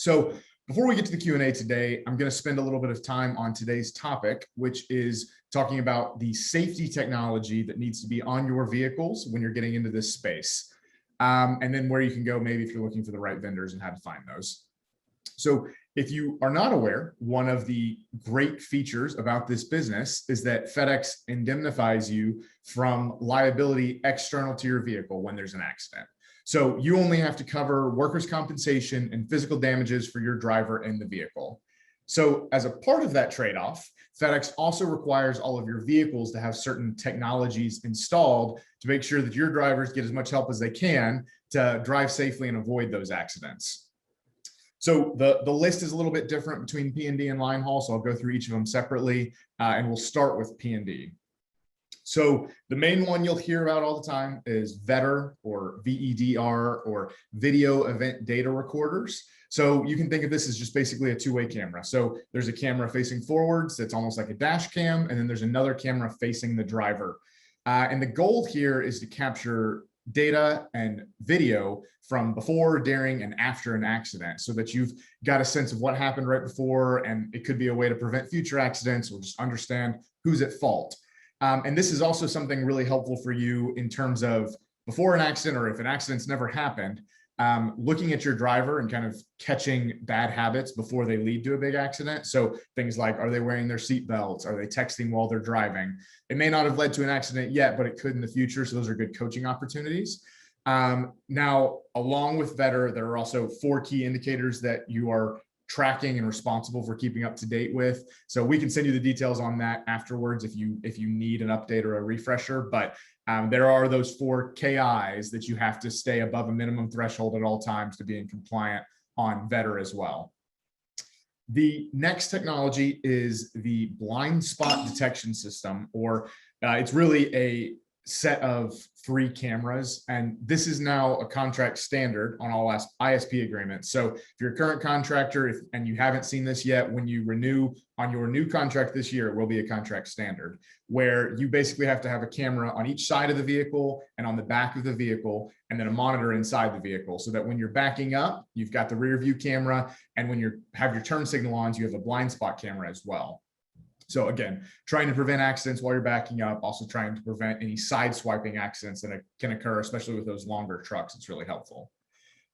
So before we get to the Q&A today, I'm going to spend a little bit of time on today's topic, which is talking about the safety technology that needs to be on your vehicles when you're getting into this space. And then where you can go, maybe if you're looking for the right vendors and how to find those. So if you are not aware, one of the great features about this business is that FedEx indemnifies you from liability external to your vehicle when there's an accident. So you only have to cover workers' compensation and physical damages for your driver and the vehicle. So as a part of that trade-off, FedEx also requires all of your vehicles to have certain technologies installed to make sure that your drivers get as much help as they can to drive safely and avoid those accidents. So the list is a little bit different between P&D and line haul, so I'll go through each of them separately, and we'll start with P&D. So the main one you'll hear about all the time is VEDR or VEDR or video event data recorders. So you can think of this as just basically a two-way camera. So there's a camera facing forwards that's almost like a dash cam, and then there's another camera facing the driver. And the goal here is to capture data and video from before, during, and after an accident so that you've got a sense of what happened right before, and it could be a way to prevent future accidents or just understand who's at fault. And this is also something really helpful for you in terms of before an accident or if an accident's never happened, looking at your driver and kind of catching bad habits before they lead to a big accident. So things like, are they wearing their seat belts? Are they texting while they're driving? It may not have led to an accident yet, but it could in the future. So those are good coaching opportunities. Now, along with VEDR, there are also 4 key indicators that you are tracking and responsible for keeping up to date with. So we can send you the details on that afterwards if you need an update or a refresher, but there are those 4 KIs that you have to stay above a minimum threshold at all times to be in compliant on VEDR as well. The next technology is the blind spot detection system, or it's really a set of 3 cameras, and this is now a contract standard on all ISP agreements. So if you're a current contractor and you haven't seen this yet, when you renew on your new contract this year, it will be a contract standard where you basically have to have a camera on each side of the vehicle and on the back of the vehicle, and then a monitor inside the vehicle so that when you're backing up, you've got the rear view camera, and when you have your turn signal on, you have a blind spot camera as well. So again, trying to prevent accidents while you're backing up, also trying to prevent any side swiping accidents that can occur, especially with those longer trucks. It's really helpful.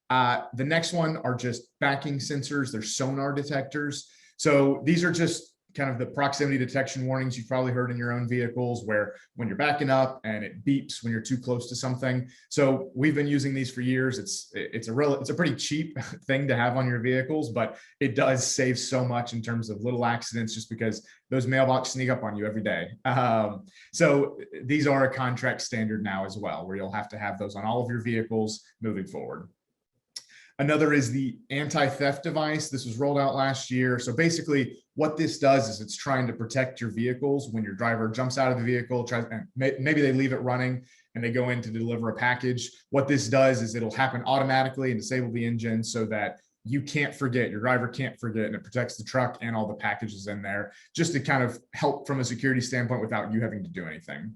The next one are just backing sensors. They're sonar detectors. So these are just kind of the proximity detection warnings you've probably heard in your own vehicles, where when you're backing up and it beeps when you're too close to something. So we've been using these for years. It's a pretty cheap thing to have on your vehicles, but it does save so much in terms of little accidents just because those mailbox sneak up on you every day. So these are a contract standard now as well, where you'll have to have those on all of your vehicles moving forward. Another is the anti-theft device. This was rolled out last year. So basically what this does is it's trying to protect your vehicles when your driver jumps out of the vehicle, and maybe they leave it running and they go in to deliver a package. What this does is it'll happen automatically and disable the engine so that you can't forget, your driver can't forget, and it protects the truck and all the packages in there, just to kind of help from a security standpoint without you having to do anything.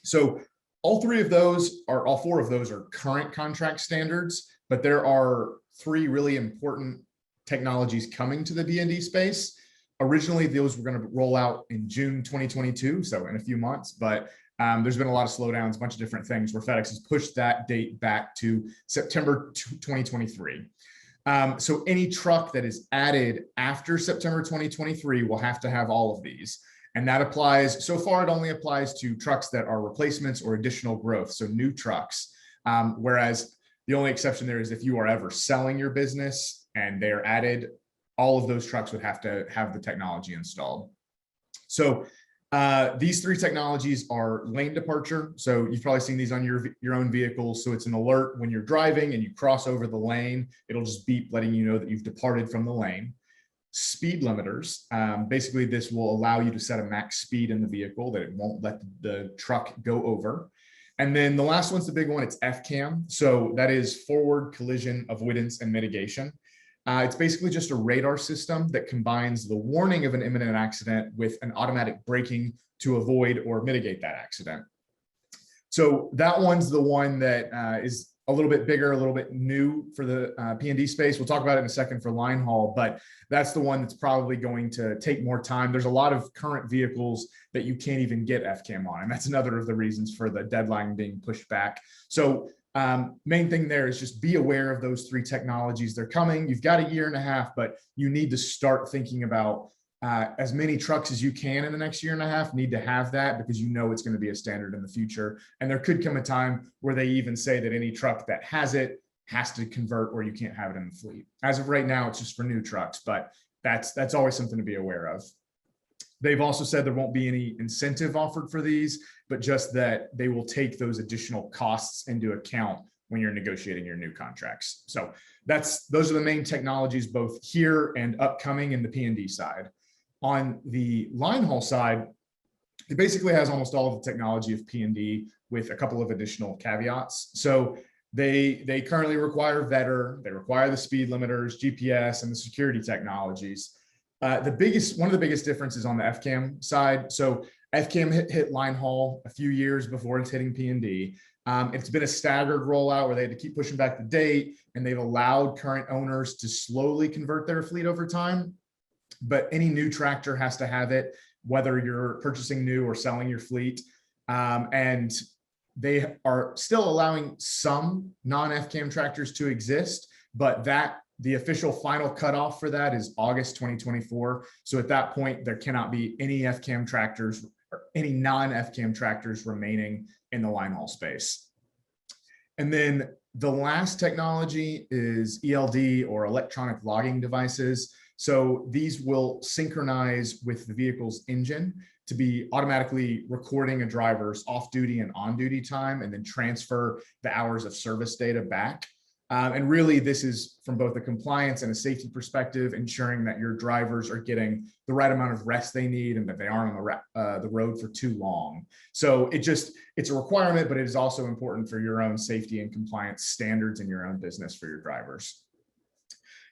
So all 4 of those are current contract standards, but there are 3 really important technologies coming to the D&D space. Originally, those were going to roll out in June 2022, so in a few months, but there's been a lot of slowdowns, a bunch of different things where FedEx has pushed that date back to September 2023. So any truck that is added after September 2023 will have to have all of these. And that applies, so far it only applies to trucks that are replacements or additional growth, so new trucks. Whereas the only exception there is if you are ever selling your business and they're added, all of those trucks would have to have the technology installed. So these 3 technologies are lane departure. So you've probably seen these on your own vehicles. So it's an alert when you're driving and you cross over the lane, it'll just beep letting you know that you've departed from the lane. Speed limiters. Basically, this will allow you to set a max speed in the vehicle that it won't let the truck go over. And then the last one's the big one, it's FCAM. So that is forward collision avoidance and mitigation. It's basically just a radar system that combines the warning of an imminent accident with an automatic braking to avoid or mitigate that accident. So that one's the one that is a little bit bigger, a little bit new for the P&D space. We'll talk about it in a second for line haul, but that's the one that's probably going to take more time. There's a lot of current vehicles that you can't even get FCAM on, and that's another of the reasons for the deadline being pushed back. So main thing there is just be aware of those three technologies. They're coming. You've got a year and a half, but you need to start thinking about as many trucks as you can in the next year and a half need to have that, because you know it's going to be a standard in the future. And there could come a time where they even say that any truck that has it has to convert, or you can't have it in the fleet. As of right now, it's just for new trucks, but that's always something to be aware of. They've also said there won't be any incentive offered for these, but just that they will take those additional costs into account when you're negotiating your new contracts. So those are the main technologies, both here and upcoming in the P&D side. On the line haul side, it basically has almost all of the technology of P&D with a couple of additional caveats. So they currently require VETR, they require the speed limiters, GPS, and the security technologies. One of the biggest differences on the FCAM side. So FCAM hit line haul a few years before it's hitting P&D. It's been a staggered rollout where they had to keep pushing back the date, and they've allowed current owners to slowly convert their fleet over time. But any new tractor has to have it, whether you're purchasing new or selling your fleet. And they are still allowing some non-FCAM tractors to exist, but the official final cutoff for that is August 2024. So at that point, there cannot be any FCAM tractors or any non-FCAM tractors remaining in the line haul space. And then the last technology is ELD, or electronic logging devices. So these will synchronize with the vehicle's engine to be automatically recording a driver's off-duty and on-duty time, and then transfer the hours of service data back. And really, this is from both a compliance and a safety perspective, ensuring that your drivers are getting the right amount of rest they need and that they aren't on the road for too long. So it's a requirement, but it is also important for your own safety and compliance standards in your own business for your drivers.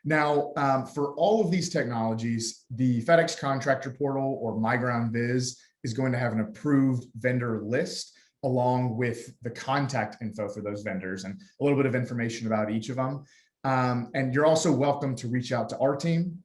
Now, for all of these technologies, the FedEx Contractor Portal, or MyGroundViz, is going to have an approved vendor list along with the contact info for those vendors and a little bit of information about each of them. And you're also welcome to reach out to our team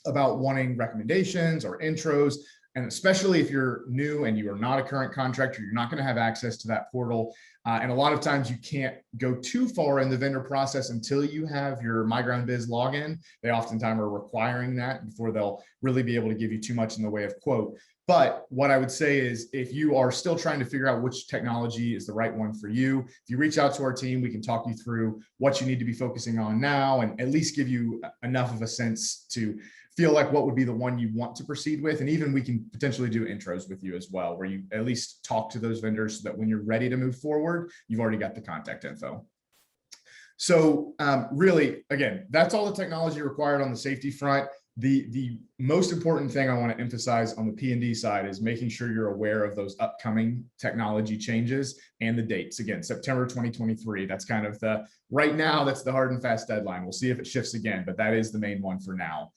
about wanting recommendations or intros. And especially if you're new and you are not a current contractor, you're not going to have access to that portal. And a lot of times you can't go too far in the vendor process until you have your MyGroundViz login. They oftentimes are requiring that before they'll really be able to give you too much in the way of quote. But what I would say is, if you are still trying to figure out which technology is the right one for you, if you reach out to our team, we can talk you through what you need to be focusing on now, and at least give you enough of a sense to feel like what would be the one you want to proceed with. And even we can potentially do intros with you as well, where you at least talk to those vendors so that when you're ready to move forward, you've already got the contact info. So really, again, that's all the technology required on the safety front. The most important thing I want to emphasize on the P&D side is making sure you're aware of those upcoming technology changes and the dates. Again, September 2023, that's kind of right now, that's the hard and fast deadline. We'll see if it shifts again, but that is the main one for now.